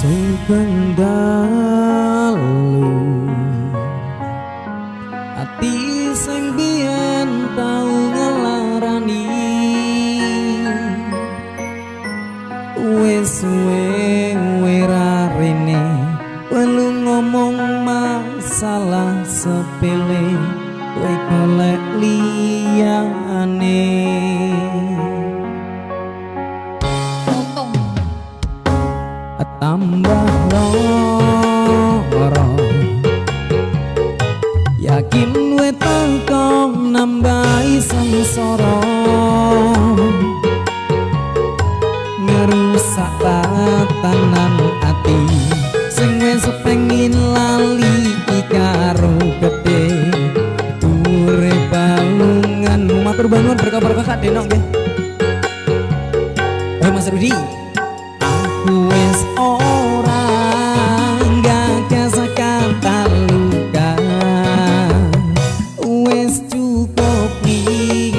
Sugeng dalu ati sing biyen tau ngelarani wis suwe ra rene welu ngomong masalah sepele kowe golek liyane tambah loro yakin wetang kong nambahi sengsara ngerusak tatanan ati sing wis pengin lali karo gede dure balungan matur bangun berkabar kakak denok nggih Mas Rudi wis orang gagas kata luka wis cukup nih